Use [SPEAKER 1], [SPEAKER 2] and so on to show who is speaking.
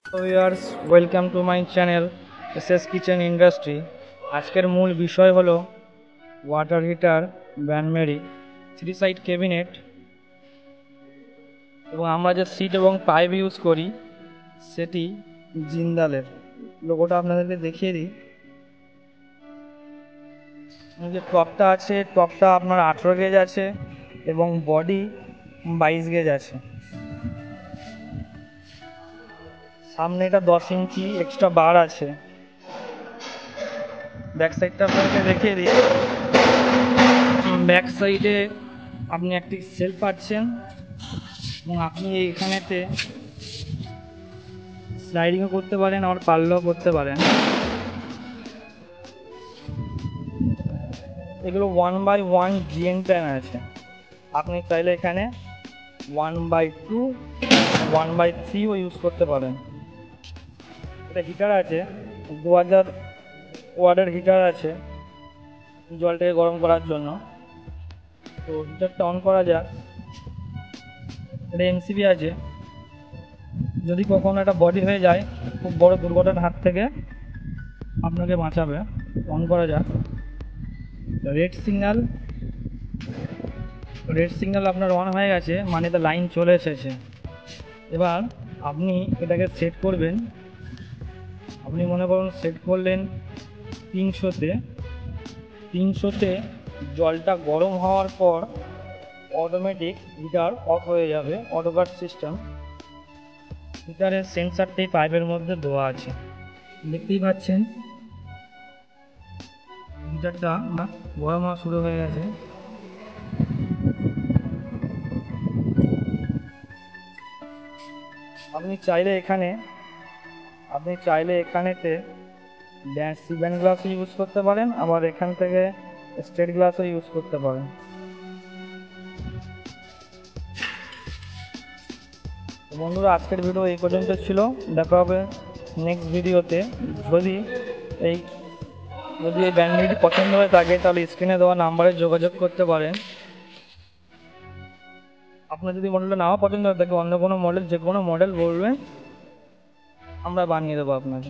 [SPEAKER 1] So viewers, welcome to my channel SS Kitchen Industry। আজকের মূল বিষয় হলো ওয়াটার হিটার ব্যানমেরি 3 সাইড ক্যাবিনেট এবং আমরা যে সিট এবং পাইপ ইউজ করি সেটি জিন্দালের। লোগোটা আপনাদেরকে দেখিয়ে দিই। যে টপটা আছে, টপটা আপনার 18 গেজ আছে এবং বডি 22 গেজ আছে। সামনে এটা 10 ইঞ্চি এক্সট্রা বার আছে। ব্যাক সাইডটা আপনাকে দেখিয়ে দিই। ব্যাক সাইডে আপনি একটি সেলফ পাচ্ছেন এবং আপনি এইখানেতে স্লাইডিংও করতে পারেন, আবার পাল্লাও করতে পারেন। এগুলো 1/1 জিএন প্যান আছে। আপনি চাইলে এখানে 1/2 1/3ও ইউজ করতে পারেন। এটা হিটার আছে, 2000 ওয়াটের হিটার আছে জলটাকে গরম করার জন্য। তো হিটারটা অন করা যাক। এটা এমসিবি আছে, যদি কখনো একটা বডি হয়ে যায় খুব বড় দুর্ঘটনার হাত থেকে আপনাকে বাঁচাবে। অন করা যাক। রেড সিগন্যাল আপনার অন হয়ে গেছে, মানে তো লাইন চলে এসেছে। এবার আপনি এটাকে সেট করবেন। আপনি মনে করুন সেট করলেন 300তে জলটা গরম হওয়ার পর অটোমেটিক হিটার অফ হয়ে যাবে। Auto cut system. হিটারের সেন্সারটি পাইপের মধ্যে দেওয়া আছে, দেখতেই পাচ্ছেন। হিটারটা গরম হওয়া শুরু হয়ে গেছে। আপনি চাইলে এখানেতে সিভেন গ্লাসও ইউজ করতে পারেন, আবার এখান থেকে স্টেট গ্লাসও ইউজ করতে পারেন। বন্ধুরা, আজকের ভিডিও এই পর্যন্ত ছিল। দেখা হবে নেক্সট ভিডিওতে। যদি এই ব্যান্ডটি পছন্দ হয়ে থাকে তাহলে স্ক্রিনে দেওয়া নাম্বারে যোগাযোগ করতে পারেন। আপনার যদি মডেলটা নাও পছন্দ হয়ে থাকে, অন্য কোনো মডেল, যে কোনো মডেল বলবেন, আমরা বানিয়ে দেবো আপনাকে।